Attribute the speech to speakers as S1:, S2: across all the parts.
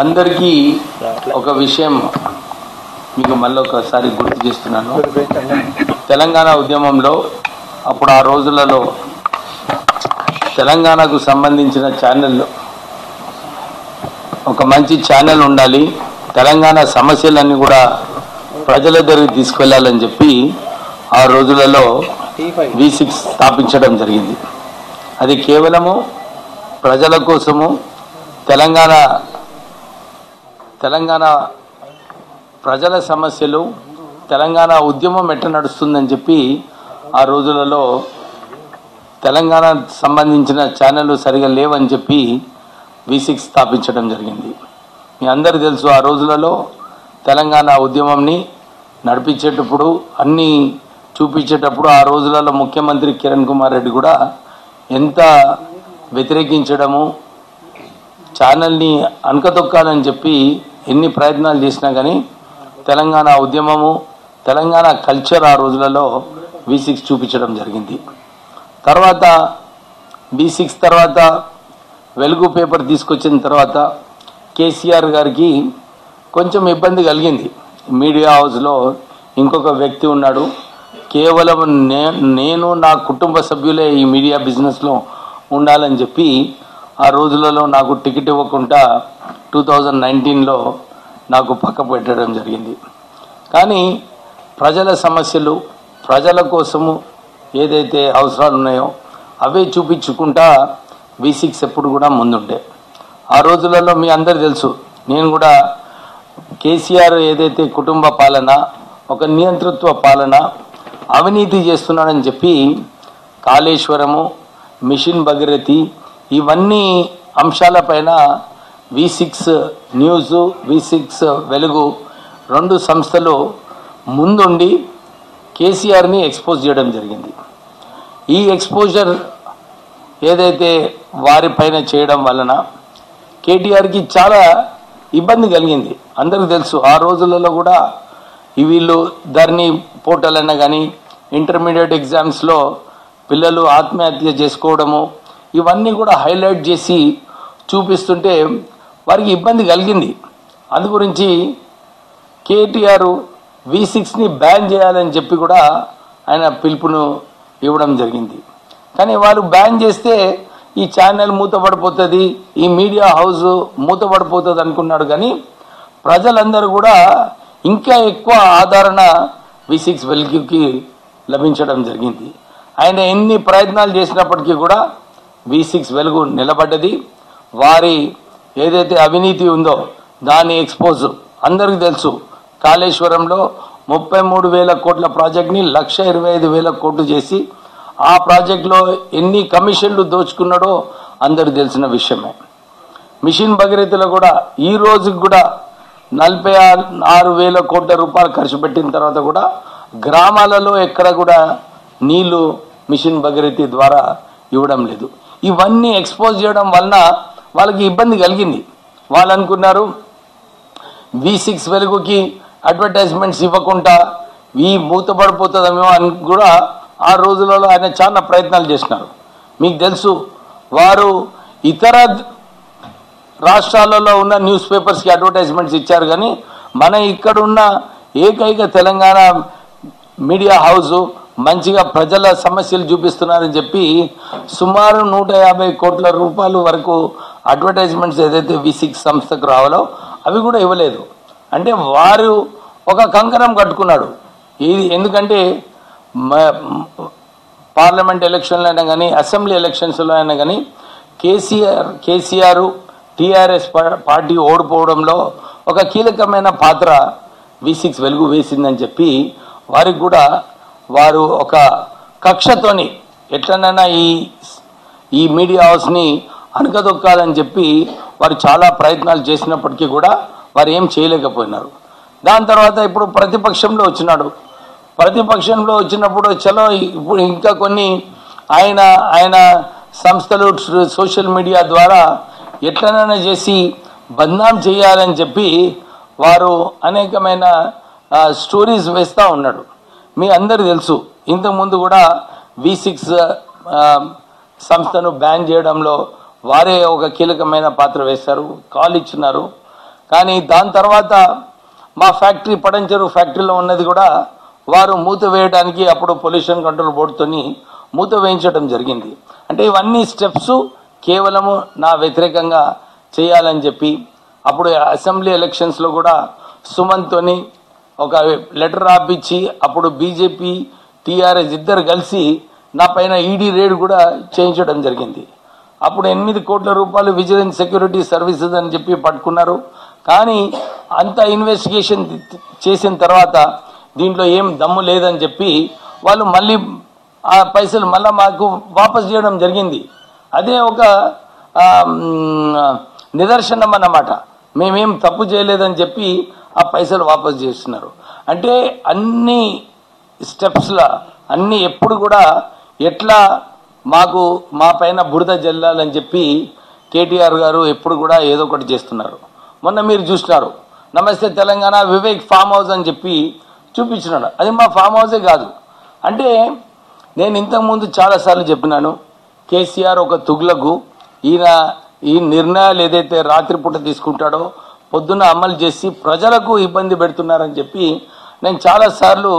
S1: అందరికీ ఒక విషయం మీకు మళ్ళీ ఒకసారి గుర్తు చేస్తున్నాను. తెలంగాణ ఉద్యమంలో అప్పుడు ఆ రోజులలో తెలంగాణకు సంబంధించిన ఛానల్ ఒక మంచి ఛానల్ ఉండాలి, తెలంగాణ సమస్యలన్నీ కూడా ప్రజల దగ్గరికి తీసుకెళ్లాలని చెప్పి ఆ రోజులలో V6 స్థాపించడం జరిగింది. అది కేవలము ప్రజల కోసము, తెలంగాణ ప్రజల సమస్యలు, తెలంగాణ ఉద్యమం ఎట్లా నడుస్తుందని చెప్పి ఆ రోజులలో తెలంగాణ సంబంధించిన ఛానళ్ళు సరిగా లేవని చెప్పి V6 స్థాపించడం జరిగింది. మీ అందరికీ తెలుసు, ఆ రోజులలో తెలంగాణ ఉద్యమంని నడిపించేటప్పుడు అన్నీ చూపించేటప్పుడు ఆ రోజులలో ముఖ్యమంత్రి కిరణ్ కుమార్ రెడ్డి కూడా ఎంత వ్యతిరేకించడము, ఛానల్ని అనకతొక్కాలని చెప్పి ఎన్ని ప్రయత్నాలు చేసినా కానీ తెలంగాణ ఉద్యమము, తెలంగాణ కల్చర్ ఆ రోజులలో V6 చూపించడం జరిగింది. తర్వాత V6 తర్వాత వెలుగు పేపర్ తీసుకొచ్చిన తర్వాత కేసీఆర్ గారికి కొంచెం ఇబ్బంది కలిగింది. మీడియా హౌస్లో ఇంకొక వ్యక్తి ఉన్నాడు, కేవలం నేను నా కుటుంబ సభ్యులే ఈ మీడియా బిజినెస్లో ఉండాలని చెప్పి ఆ రోజులలో నాకు టికెట్ ఇవ్వకుండా 2019లో నాకు పక్క పెట్టడం జరిగింది. కానీ ప్రజల సమస్యలు, ప్రజల కోసము ఏదైతే అవసరాలు ఉన్నాయో అవే చూపించుకుంటా V6 ఎప్పుడు కూడా ముందుండే. ఆ రోజులలో మీ అందరు తెలుసు, నేను కూడా కేసీఆర్ ఏదైతే కుటుంబ పాలన, ఒక నియంతృత్వ పాలన, అవినీతి చేస్తున్నాడని చెప్పి కాళేశ్వరము, మిషన్ భగీరథి ఇవన్నీ అంశాలపైన V6 న్యూస్, V6 వెలుగు రెండు సంస్థలు ముందుండి కేసీఆర్ని ఎక్స్పోజ్ చేయడం జరిగింది. ఈ ఎక్స్పోజర్ ఏదైతే వారిపైన చేయడం వలన కేటీఆర్కి చాలా ఇబ్బంది కలిగింది. అందరికీ తెలుసు, ఆ రోజులలో కూడా వీళ్ళు ధరణి పోర్టల్ అయినా కానీ ఇంటర్మీడియట్ ఎగ్జామ్స్లో పిల్లలు ఆత్మహత్య చేసుకోవడము ఇవన్నీ కూడా హైలైట్ చేసి చూపిస్తుంటే వారికి ఇబ్బంది కలిగింది. అందు గురించి కేటీఆర్ V6ని బ్యాన్ చేయాలని చెప్పి కూడా ఆయన పిలుపును ఇవ్వడం జరిగింది. కానీ వారు బ్యాన్ చేస్తే ఈ ఛానల్ మూతపడిపోతుంది, ఈ మీడియా హౌస్ మూతపడిపోతుంది అనుకున్నాడు. కానీ ప్రజలందరూ కూడా ఇంకా ఎక్కువ ఆదరణ V6 వెలుగుకి లభించడం జరిగింది. ఆయన ఎన్ని ప్రయత్నాలు చేసినప్పటికీ కూడా V6 వెలుగు నిలబడ్డది. వారి ఏదైతే అవినీతి ఉందో దాని ఎక్స్పోజ్ అందరికీ తెలుసు. కాళేశ్వరంలో 33,000 కోట్ల ప్రాజెక్ట్ని 1,25,000 కోట్లు చేసి ఆ ప్రాజెక్టులో ఎన్ని కమిషన్లు దోచుకున్నాడో అందరికి తెలిసిన విషయమే. మిషన్ భగీరథలో కూడా ఈ రోజుకి కూడా 46,000 కోట్ల రూపాయలు ఖర్చు పెట్టిన తర్వాత కూడా గ్రామాలలో ఎక్కడ కూడా నీళ్లు మిషన్ భగీరథ ద్వారా ఇవ్వడం లేదు. ఇవన్నీ ఎక్స్పోజ్ చేయడం వలన వాళ్ళకి ఇబ్బంది కలిగింది. వాళ్ళు అనుకున్నారు V6 వెలుగుకి అడ్వర్టైజ్మెంట్స్ ఇవ్వకుండా ఈ మూతపడిపోతుందేమో అని కూడా ఆ రోజులలో ఆయన చాలా ప్రయత్నాలు చేసినారు. మీకు తెలుసు, వారు ఇతర రాష్ట్రాలలో ఉన్న న్యూస్ పేపర్స్కి అడ్వర్టైజ్మెంట్స్ ఇచ్చారు. కానీ మన ఇక్కడ ఉన్న ఏకైక తెలంగాణ మీడియా హౌస్ మంచిగా ప్రజల సమస్యలు చూపిస్తున్నారని చెప్పి సుమారు 150 కోట్ల రూపాయల వరకు అడ్వర్టైజ్మెంట్స్ ఏదైతే V6 సంస్థకు రావాలో అవి కూడా ఇవ్వలేదు. అంటే వారు ఒక కంకణం కట్టుకున్నాడు. ఇది ఎందుకంటే పార్లమెంట్ ఎలక్షన్లో అయినా కానీ అసెంబ్లీ ఎలక్షన్స్లో అయినా కానీ కేసీఆర్ టీఆర్ఎస్ పార్టీ ఓడిపోవడంలో ఒక కీలకమైన పాత్ర V6 వెలుగు వేసిందని చెప్పి వారికి కూడా వారు ఒక కక్షతోని ఎట్లనైనా ఈ మీడియా హౌస్ని అనకదొక్కాలని చెప్పి వారు చాలా ప్రయత్నాలు చేసినప్పటికీ కూడా వారు ఏం చేయలేకపోయినారు. దాని తర్వాత ఇప్పుడు ప్రతిపక్షంలో వచ్చినాడు. ప్రతిపక్షంలో వచ్చినప్పుడు చలో ఇప్పుడు ఇంకా కొన్ని ఆయన సంస్థలు సోషల్ మీడియా ద్వారా ఎట్లనైనా చేసి బద్నాం చేయాలని చెప్పి వారు అనేకమైన స్టోరీస్ వేస్తూ ఉన్నాడు. మీ అందరికీ తెలుసు, ఇంతకుముందు కూడా V6 సంస్థను బ్యాన్ చేయడంలో వారే ఒక కీలకమైన పాత్ర వేశారు, కాల్ ఇచ్చినారు. కానీ దాని తర్వాత మా ఫ్యాక్టరీ పడంచెరు ఫ్యాక్టరీలో ఉన్నది కూడా వారు మూత వేయడానికి అప్పుడు పొల్యూషన్ కంట్రోల్ బోర్డుతోని మూత వేయించడం జరిగింది. అంటే ఇవన్నీ స్టెప్స్ కేవలము నా వ్యతిరేకంగా చేయాలని చెప్పి అప్పుడు అసెంబ్లీ ఎలక్షన్స్లో కూడా సుమన్తోని ఒక లెటర్ రాపించి అప్పుడు బీజేపీ టీఆర్ఎస్ ఇద్దరు కలిసి నా పైన ఈడీ రేడ్ కూడా చేయించడం జరిగింది. అప్పుడు 8 కోట్ల రూపాయలు విజిలెన్స్ సెక్యూరిటీ సర్వీసెస్ అని చెప్పి పట్టుకున్నారు. కానీ అంత ఇన్వెస్టిగేషన్ చేసిన తర్వాత దీంట్లో ఏం దమ్ము లేదని చెప్పి వాళ్ళు మళ్ళీ ఆ పైసలు మళ్ళీ మాకు వాపస్ చేయడం జరిగింది. అదే ఒక నిదర్శనం అన్నమాట. మేమేం తప్పు చేయలేదని చెప్పి ఆ పైసలు వాపస్ చేస్తున్నారు. అంటే అన్ని స్టెప్స్లో అన్ని ఎప్పుడు కూడా ఎట్లా మాకు మా పైన బురద జల్లాలని చెప్పి కేటీఆర్ గారు ఎప్పుడు కూడా ఏదో ఒకటి చేస్తున్నారు. మొన్న మీరు చూసినారు నమస్తే తెలంగాణ వివేక్ ఫామ్ హౌస్ అని చెప్పి చూపించినాడు. అది మా ఫామ్ హౌసే కాదు. అంటే నేను ఇంతకుముందు చాలాసార్లు చెప్పినాను, కేసీఆర్ ఒక తుగ్లకు ఈయన ఈ నిర్ణయాలు ఏదైతే రాత్రిపూట తీసుకుంటాడో పొద్దున్న అమలు చేసి ప్రజలకు ఇబ్బంది పెడుతున్నారని చెప్పి నేను చాలాసార్లు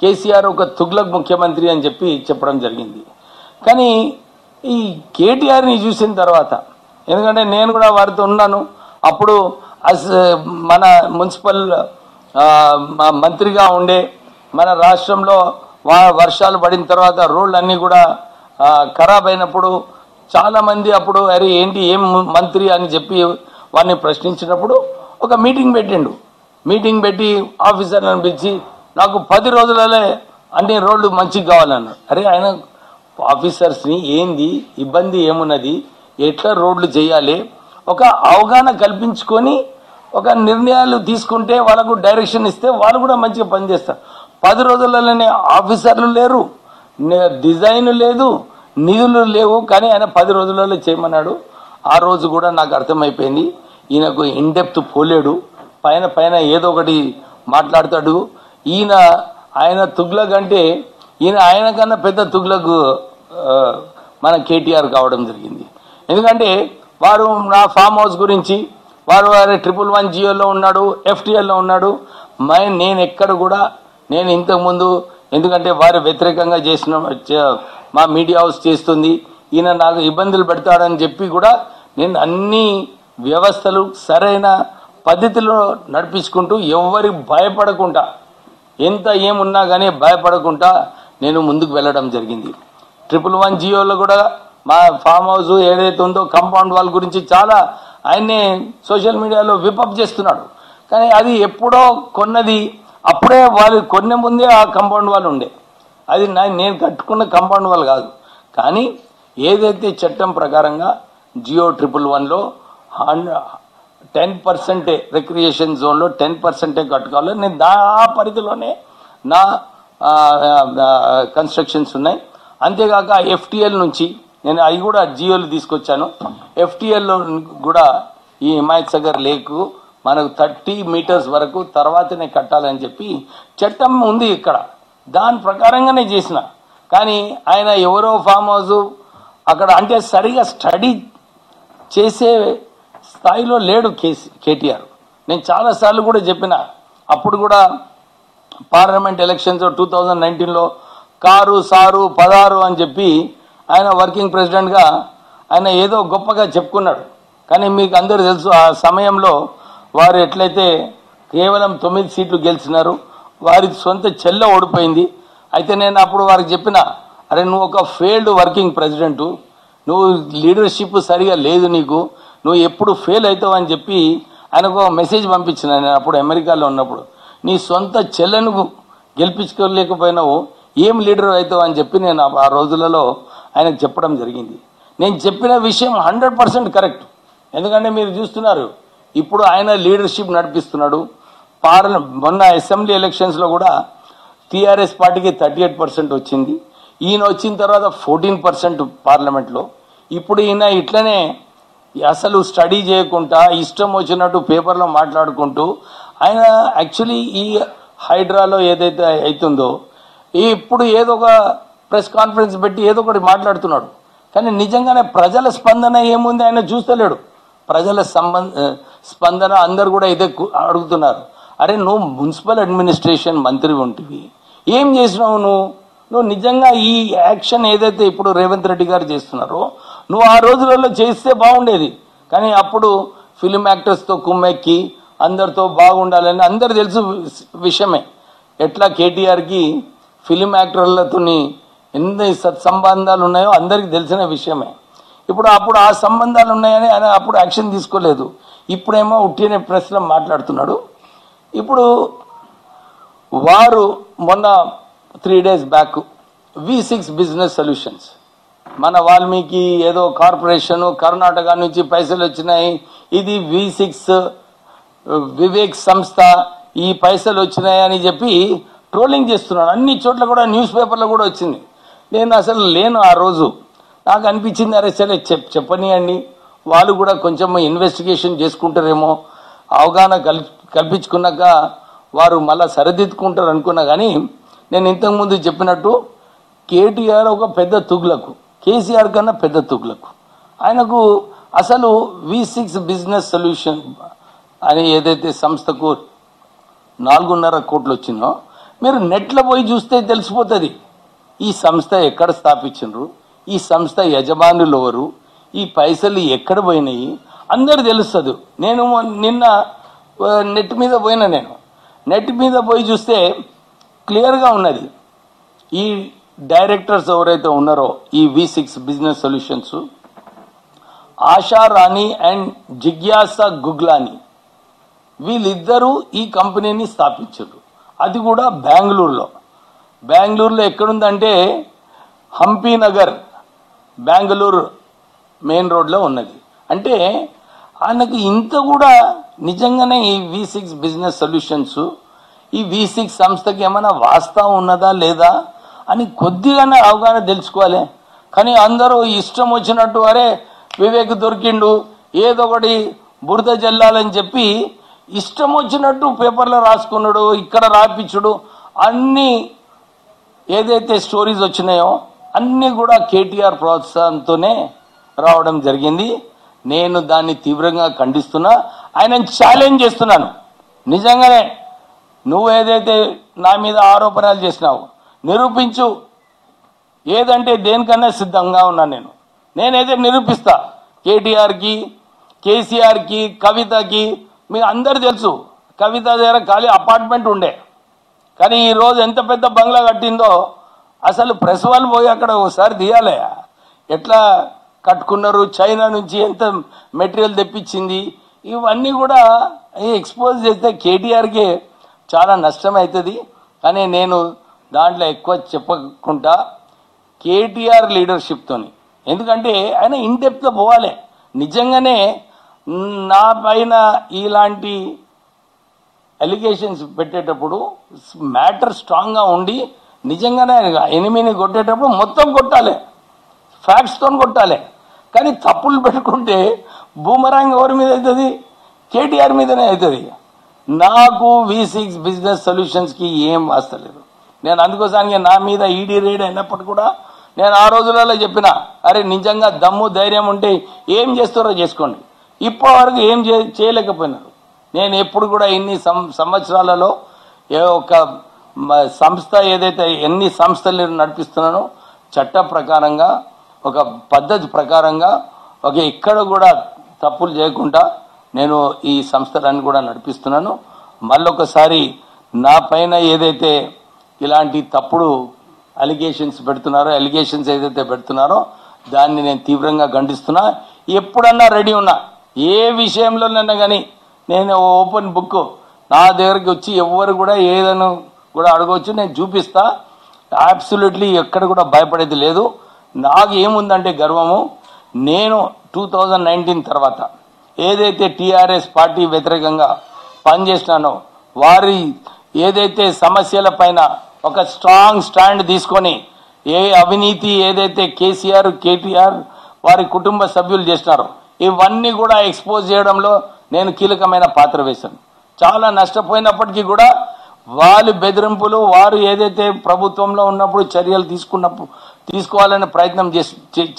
S1: కేసీఆర్ ఒక తుగ్లక్ ముఖ్యమంత్రి అని చెప్పి చెప్పడం జరిగింది. కానీ ఈ కేటీఆర్ని చూసిన తర్వాత, ఎందుకంటే నేను కూడా వారితో ఉన్నాను, అప్పుడు మన మున్సిపల్ మంత్రిగా ఉండే మన రాష్ట్రంలో వర్షాలు పడిన తర్వాత రోడ్లు అన్నీ కూడా ఖరాబ్ అయినప్పుడు చాలామంది అప్పుడు అరే ఏంటి ఏం మంత్రి అని చెప్పి వారిని ప్రశ్నించినప్పుడు ఒక మీటింగ్ పెట్టిండు. మీటింగ్ పెట్టి ఆఫీసర్లను పిలిచి నాకు 10 రోజులలో అన్ని రోడ్లు మంచిగా కావాలన్నాడు. అరే ఆయన ఆఫీసర్స్ని ఏంది ఇబ్బంది ఏమున్నది, ఎట్లా రోడ్లు చేయాలి, ఒక అవగాహన కల్పించుకొని ఒక నిర్ణయాలు తీసుకుంటే వాళ్ళకు డైరెక్షన్ ఇస్తే వాళ్ళు కూడా మంచిగా పనిచేస్తారు. 10 రోజులలోనే ఆఫీసర్లు లేరు, డిజైన్ లేదు, నిధులు లేవు. కానీ ఆయన 10 రోజులలో చేయమన్నాడు. ఆ రోజు కూడా నాకు అర్థమైపోయింది ఈయనకు ఇన్డెప్త్ పోలేడు, పైన పైన ఏదో ఒకటి మాట్లాడతాడు. ఆయన తుగ్లక్ అంటే ఆయన కన్నా పెద్ద తుగ్లక్ మన కేటీఆర్ కావడం జరిగింది. ఎందుకంటే వారు నా ఫామ్ హౌస్ గురించి వారు 111 జియోలో ఉన్నాడు, FTLలో ఉన్నాడు. నేను ఎక్కడ కూడా నేను ఇంతకుముందు ఎందుకంటే వారు వ్యతిరేకంగా చేసిన మా మీడియా హౌస్ చేస్తుంది, ఈయన నాకు ఇబ్బందులు పెడతాడని చెప్పి కూడా నేను అన్ని వ్యవస్థలు సరైన పద్ధతిలో నడిపించుకుంటూ ఎవరికి భయపడకుండా ఎంత ఏమున్నా కానీ భయపడకుండా నేను ముందుకు వెళ్ళడం జరిగింది. 111 జియోలో కూడా మా ఫామ్ హౌస్ ఏదైతే ఉందో కాంపౌండ్ వాల్ గురించి చాలా ఆయన్నే సోషల్ మీడియాలో విపప్ చేస్తున్నాడు. కానీ అది ఎప్పుడో కొన్నది, అప్పుడే వాళ్ళు కొన్నే ముందే ఆ కాంపౌండ్ వాల్ ఉండే, అది నేను కట్టుకున్న కాంపౌండ్ వాల్ కాదు. కానీ ఏదైతే చట్టం ప్రకారంగా జియో 111లో 10% రిక్రియేషన్ జోన్లో 10% కట్టుకోవాలి. నేను ఆ పరిధిలోనే నా కన్స్ట్రక్షన్స్ ఉన్నాయి. అంతేకాక FTL నుంచి నేను అవి కూడా జియోలు తీసుకొచ్చాను. FTLలో కూడా ఈ హిమాయత్ సాగర్ లేక్ మనకు 30 మీటర్స్ వరకు తర్వాతనే కట్టాలని చెప్పి చట్టం ఉంది ఇక్కడ, దాని ప్రకారంగానే చేసిన. కానీ ఆయన ఎవరో ఫామ్ హౌస్ అక్కడ అంటే సరిగా స్టడీ చేసే స్థాయిలో లేడు కేటీఆర్. నేను చాలాసార్లు కూడా చెప్పిన, అప్పుడు కూడా పార్లమెంట్ ఎలక్షన్స్ 2019లో కారు సారు 16 అని చెప్పి ఆయన వర్కింగ్ ప్రెసిడెంట్గా ఆయన ఏదో గొప్పగా చెప్పుకున్నాడు. కానీ మీకు అందరూ తెలుసు ఆ సమయంలో వారు ఎట్లయితే కేవలం 9 సీట్లు గెలిచినారు, వారి సొంత చెల్లె ఓడిపోయింది. అయితే నేను అప్పుడు వారికి చెప్పిన, అరే నువ్వు ఒక ఫెయిల్డ్ వర్కింగ్ ప్రెసిడెంటు, నువ్వు లీడర్షిప్ సరిగా లేదు, నువ్వు ఎప్పుడు ఫెయిల్ అవుతావు అని చెప్పి ఆయనకు మెసేజ్ పంపించిన. నేను అప్పుడు అమెరికాలో ఉన్నప్పుడు, నీ సొంత చెల్లెను గెలిపించుకోలేకపోయినావు, ఏం లీడర్ అవుతావు అని చెప్పి నేను ఆ రోజులలో ఆయనకు చెప్పడం జరిగింది. నేను చెప్పిన విషయం 100% కరెక్ట్. ఎందుకంటే మీరు చూస్తున్నారు ఇప్పుడు ఆయన లీడర్షిప్ నడిపిస్తున్నాడు. మొన్న అసెంబ్లీ ఎలక్షన్స్లో కూడా TRS పార్టీకి 38% వచ్చింది. ఈయన వచ్చిన తర్వాత 14% పార్లమెంట్లో. ఇప్పుడు ఈయన ఇట్లనే అసలు స్టడీ చేయకుండా ఇష్టం వచ్చినట్టు పేపర్లో మాట్లాడుకుంటూ ఆయన యాక్చువల్లీ ఈ హైడ్రాలో ఏదైతే అవుతుందో ఇప్పుడు ఏదో ఒక ప్రెస్ కాన్ఫరెన్స్ పెట్టి ఏదో ఒకటి మాట్లాడుతున్నాడు. కానీ నిజంగానే ప్రజల స్పందన ఏముంది ఆయన చూస్తలేడు. ప్రజల స్పందన అందరు కూడా ఇదే అడుగుతున్నారు. అరే నువ్వు మున్సిపల్ అడ్మినిస్ట్రేషన్ మంత్రి ఉంటివి, ఏం చేసినావు నువ్వు నిజంగా ఈ యాక్షన్ ఏదైతే ఇప్పుడు రేవంత్ రెడ్డి గారు చేస్తున్నారో నువ్వు ఆ రోజులలో చేస్తే బాగుండేది. కానీ అప్పుడు ఫిలిం యాక్టర్స్తో కుమ్మెక్కి అందరితో బాగుండాలని అందరు తెలుసు విషయమే. ఎట్లా కేటీఆర్కి ఫిలిం యాక్టర్లతో ఎన్ని సత్సంబంధాలు ఉన్నాయో అందరికీ తెలిసిన విషయమే. అప్పుడు ఆ సంబంధాలు ఉన్నాయని ఆయన అప్పుడు యాక్షన్ తీసుకోలేదు. ఇప్పుడేమో ఉట్టిన ప్రెస్లో మాట్లాడుతున్నాడు. ఇప్పుడు వారు మొన్న 3 days back V6 business solutions, మన వాల్మీకి ఏదో కార్పొరేషన్ కర్ణాటక నుంచి పైసలు వచ్చినాయి, ఇది V6 వివేక్ సంస్థ ఈ పైసలు వచ్చినాయి అని చెప్పి ట్రోలింగ్ చేస్తున్నాడు. అన్ని చోట్ల కూడా న్యూస్ పేపర్లో కూడా వచ్చింది. నేను అసలు లేను ఆ రోజు. నాకు అనిపించింది అరే సరే చెప్పనియండి, వాళ్ళు కూడా కొంచెం ఇన్వెస్టిగేషన్ చేసుకుంటారేమో, అవగాహన కల్పించుకున్నాక వారు మళ్ళీ సరిదిద్దుకుంటారు అనుకున్నా. కానీ నేను ఇంతకుముందు చెప్పినట్టు కేటీఆర్ ఒక పెద్ద తుగ్లకు, కేసీఆర్ కన్నా పెద్ద తుగ్లకు. ఆయనకు అసలు V6 బిజినెస్ సొల్యూషన్ అని ఏదైతే సంస్థకు 4.5 కోట్లు వచ్చిందో మీరు నెట్లో పోయి చూస్తే తెలిసిపోతుంది ఈ సంస్థ ఎక్కడ స్థాపించారు, ఈ సంస్థ యజమానులు ఎవరు, ఈ పైసలు ఎక్కడ పోయినాయి అందరు తెలుస్తుంది. నేను నిన్న నెట్ మీద పోయినా, నెట్ మీద పోయి చూస్తే క్లియర్గా ఉన్నది. ఈ డైరెక్టర్స్ ఎవరైతే ఉన్నారో ఈ V6 business solutions, Asha Rani and జిజ్ఞాసా గుగ్లాని, వీళ్ళిద్దరూ ఈ కంపెనీని స్థాపించారు. అది కూడా బెంగళూరులో ఎక్కడుందంటే హంపీ నగర్ బెంగళూరు మెయిన్ రోడ్లో ఉన్నది. అంటే ఆయనకు ఇంత కూడా నిజంగానే ఈ V6 బిజినెస్ సొల్యూషన్స్, ఈ V6 సంస్థకి ఏమైనా వాస్తవం ఉన్నదా లేదా అని కొద్దిగానే అవగాహన తెలుసుకోవాలి. కానీ అందరూ ఇష్టం వచ్చినట్టు అరే వివేక్ దొరికిండు ఏదో ఒకటి బురద జల్లాలని చెప్పి ఇష్టం వచ్చినట్టు పేపర్లో రాసుకున్నాడు, ఇక్కడ రాపించుడు, అన్నీ ఏదైతే స్టోరీస్ వచ్చినాయో అన్నీ కూడా కేటీఆర్ ప్రోత్సాహంతోనే రావడం జరిగింది. నేను దాన్ని తీవ్రంగా ఖండిస్తున్నా, ఆయనను ఛాలెంజ్ చేస్తున్నాను. నిజంగానే నువ్వు ఏదైతే నా మీద ఆరోపణలు చేసినావు నిరూపించు, ఏదంటే దేనికన్నా సిద్ధంగా ఉన్నాను. నేనైతే నిరూపిస్తా. కేటీఆర్కి, కేసీఆర్కి, కవితకి, మీకు అందరు తెలుసు కవిత దగ్గర ఖాళీ అపార్ట్మెంట్ ఉండే, కానీ ఈరోజు ఎంత పెద్ద బంగ్లా కట్టిందో అసలు ప్రెస్ వాళ్ళు పోయి అక్కడ ఒకసారి తీయాలి ఎట్లా కట్టుకున్నారు, చైనా నుంచి ఎంత మెటీరియల్ తెప్పించింది, ఇవన్నీ కూడా ఎక్స్పోజ్ చేస్తే కేటీఆర్కి చాలా నష్టం అవుతుంది. కానీ నేను దాంట్లో ఎక్కువ చెప్పకుండా కేటీఆర్ లీడర్షిప్తోని, ఎందుకంటే ఆయన ఇన్డెప్త్గా పోవాలి. నిజంగానే నా పైన ఇలాంటి అలిగేషన్స్ పెట్టేటప్పుడు మ్యాటర్ స్ట్రాంగ్గా ఉండి నిజంగానే ఎనిమిని కొట్టేటప్పుడు మొత్తం కొట్టాలి, ఫ్యాక్ట్స్తో కొట్టాలి. కానీ తప్పులు పెట్టుకుంటే బూమరాంగ్ ఎవరి మీద అవుతుంది, కేటీఆర్ మీదనే అవుతుంది. నాకు V6 బిజినెస్ సొల్యూషన్స్కి ఏం వస్తలేదు. నేను అందుకోసానికి నా మీద ఈడీ రేడ్ అయినప్పటికీ కూడా నేను ఆ రోజులలో చెప్పిన అరే నిజంగా దమ్ము ధైర్యం ఉంటే ఏం చేస్తారో చేసుకోండి. ఇప్పటి వరకు ఏం చేయలేకపోయినారు. నేను ఎప్పుడు కూడా ఇన్ని సంవత్సరాలలో ఒక సంస్థ ఏదైతే ఎన్ని సంస్థలు నడిపిస్తున్నానో చట్ట ప్రకారంగా ఒక పద్ధతి ప్రకారంగా ఎక్కడ కూడా తప్పులు చేయకుండా నేను ఈ సంస్థలన్నీ కూడా నడిపిస్తున్నాను. మళ్ళొకసారి నా పైన ఏదైతే ఇలాంటి తప్పుడు అలిగేషన్స్ ఏదైతే పెడుతున్నారో దాన్ని నేను తీవ్రంగా ఖండిస్తున్నా. ఎప్పుడన్నా రెడీ ఉన్నా, ఏ విషయంలోనైనా కానీ నేను ఓపెన్ బుక్, నా దగ్గరికి వచ్చి ఎవరు కూడా ఏదైనా కూడా అడగవచ్చు, నేను చూపిస్తా. అబ్సల్యూట్లీ ఎక్కడ కూడా భయపడేది లేదు. నాకు ఏముందంటే గర్వము, నేను 2019 తర్వాత ఏదైతే టీఆర్ఎస్ పార్టీ వ్యతిరేకంగా పనిచేసినానో వారి ఏదైతే సమస్యల పైన ఒక స్ట్రాంగ్ స్టాండ్ తీసుకొని ఏ అవినీతి ఏదైతే కేటీఆర్ వారి కుటుంబ సభ్యులు చేసినారో ఇవన్నీ కూడా ఎక్స్పోజ్ చేయడంలో నేను కీలకమైన పాత్ర వేశాను. చాలా నష్టపోయినప్పటికీ కూడా వాళ్ళు బెదిరింపులు, వారు ఏదైతే ప్రభుత్వంలో ఉన్నప్పుడు చర్యలు తీసుకోవాలనే ప్రయత్నం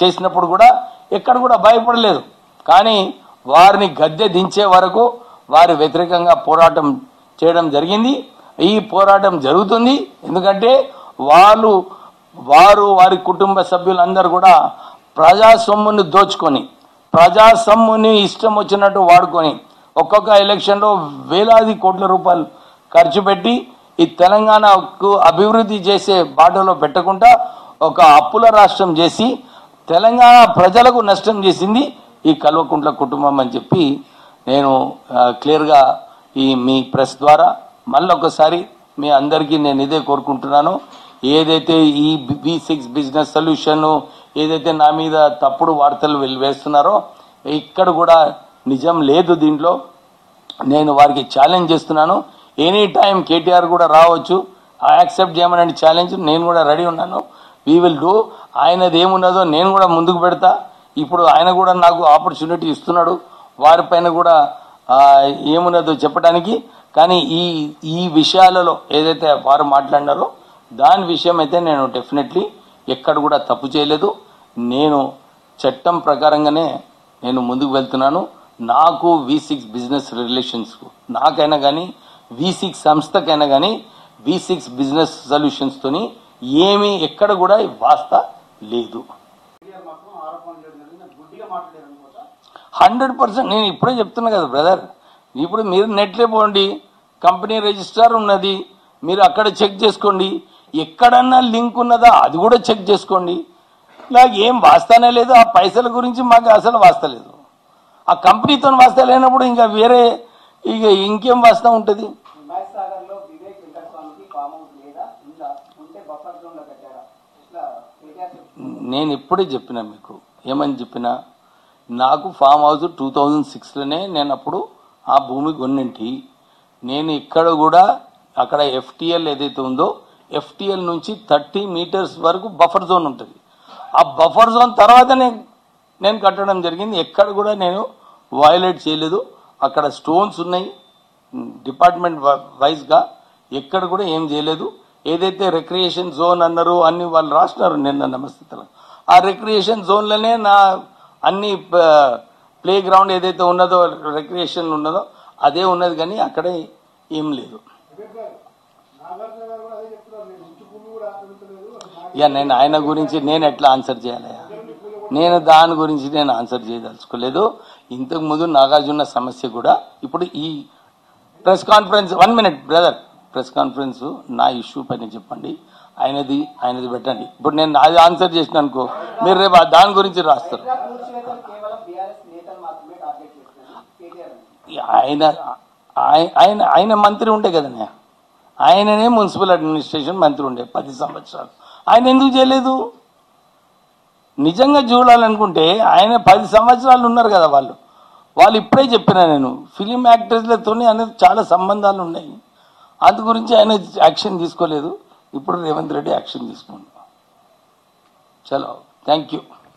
S1: చేసినప్పుడు కూడా ఎక్కడ కూడా భయపడలేదు. కానీ వారిని గద్దె దించే వరకు వారి వ్యతిరేకంగా పోరాటం చేయడం జరిగింది. ఈ పోరాటం జరుగుతుంది. ఎందుకంటే వారు వారి కుటుంబ సభ్యులందరూ కూడా ప్రజా సొమ్ముని దోచుకొని, ప్రజా సొమ్ముని ఇష్టం వచ్చినట్టు వాడుకొని ఒక్కొక్క ఎలక్షన్లో వేలాది కోట్ల రూపాయలు ఖర్చు పెట్టి ఈ తెలంగాణకు అభివృద్ధి చేసే బాటలో పెట్టకుండా ఒక అప్పుల రాష్ట్రం చేసి తెలంగాణ ప్రజలకు నష్టం చేసింది ఈ కల్వకుంట్ల కుటుంబం అని చెప్పి నేను క్లియర్గా మీ ప్రెస్ ద్వారా మళ్ళొకసారి మీ అందరికీ నేను ఇదే కోరుకుంటున్నాను. ఏదైతే ఈ V6 బిజినెస్ సొల్యూషన్ ఏదైతే నా మీద తప్పుడు వార్తలు వేస్తున్నారో ఇక్కడ కూడా నిజం లేదు. దీంట్లో నేను వారికి ఛాలెంజ్ చేస్తున్నాను. ఎనీ టైం కేటీఆర్ కూడా రావచ్చు, యాక్సెప్ట్ చేయమని ఛాలెంజ్. నేను కూడా రెడీ ఉన్నాను. We will do. ఆయనది ఏమున్నదో నేను కూడా ముందుకు పెడతా. ఇప్పుడు ఆయన కూడా నాకు ఆపర్చునిటీ ఇస్తున్నాడు, వారిపైన కూడా ఏమున్నదో చెప్పడానికి. కానీ ఈ విషయాలలో ఏదైతే వారు మాట్లాడినారో దాని విషయం అయితే నేను డెఫినెట్లీ ఎక్కడ కూడా తప్పు చేయలేదు. నేను చట్టం ప్రకారంగానే నేను ముందుకు వెళ్తున్నాను. నాకు V6 బిజినెస్ రిలేషన్స్ నాకైనా కానీ V6 సంస్థకైనా కానీ V6 బిజినెస్ సొల్యూషన్స్తోని ఏమీ ఎక్కడ కూడా వాస్తా లేదు. 100% నేను ఇప్పుడే చెప్తున్నా కదా బ్రదర్. ఇప్పుడు మీరు నెట్లో పోండి, కంపెనీ రిజిస్టర్ ఉన్నది, మీరు అక్కడ చెక్ చేసుకోండి. ఎక్కడన్నా లింక్ ఉన్నదా అది కూడా చెక్ చేసుకోండి. నాకు ఏం వాస్తానే లేదు. ఆ పైసల గురించి మాకు అసలు వాస్తలేదు. ఆ కంపెనీతో వాస్తా లేనప్పుడు ఇంకా వేరే ఇంకేం వాస్తా ఉంటుంది. నేను ఇప్పుడే చెప్పినా మీకు, ఏమని చెప్పినా, నాకు ఫామ్ హౌస్ 2006లోనే నేను అప్పుడు ఆ భూమి కొన్నింటి. నేను ఇక్కడ కూడా అక్కడ FTL ఏదైతే ఉందో FTL నుంచి 30 మీటర్స్ వరకు బఫర్ జోన్ ఉంటుంది. ఆ బఫర్ జోన్ తర్వాత నేను కట్టడం జరిగింది. ఎక్కడ కూడా నేను వయలేట్ చేయలేదు. అక్కడ స్టోన్స్ ఉన్నాయి డిపార్ట్మెంట్ వైజ్గా, ఎక్కడ కూడా ఏం చేయలేదు. ఏదైతే రిక్రియేషన్ జోన్ అన్నారు అన్ని వాళ్ళు రాస్తున్నారు నిన్న నమస్తే. ఆ రిక్రియేషన్ జోన్లోనే నా అన్ని ప్లే గ్రౌండ్ ఏదైతే ఉన్నదో రిక్రియేషన్ ఉన్నదో అదే ఉన్నది, కానీ అక్కడ ఏం లేదు. ఇక నేను ఆయన గురించి నేను ఎట్లా ఆన్సర్ చేయాలి? నేను దాని గురించి నేను ఆన్సర్ చేయదలుచుకోలేదు. ఇంతకు ముందు నాగార్జున సమస్య కూడా ఇప్పుడు ఈ press conference 1 minute brother, press conference నా ఇష్యూ పైన చెప్పండి, ఆయనది పెట్టండి. ఇప్పుడు నేను అది ఆన్సర్ చేసిన అనుకో, మీరు రేపు దాని గురించి రాస్తారు. ఆయన మంత్రి ఉండే కదనే, ఆయననే మున్సిపల్ అడ్మినిస్ట్రేషన్ మంత్రి ఉండే 10 సంవత్సరాలు. ఆయన ఎందుకు చేయలేదు? నిజంగా చూడాలనుకుంటే ఆయన 10 సంవత్సరాలు ఉన్నారు కదా వాళ్ళు ఇప్పుడే చెప్పినా నేను ఫిలిం యాక్టర్స్లతో అనేది చాలా సంబంధాలు ఉన్నాయి. అందు గురించి ఆయన యాక్షన్ తీసుకోలేదు. ఇప్పుడు రేవంత్ రెడ్డి యాక్షన్ తీసుకోండి. చలో, థ్యాంక్ యూ.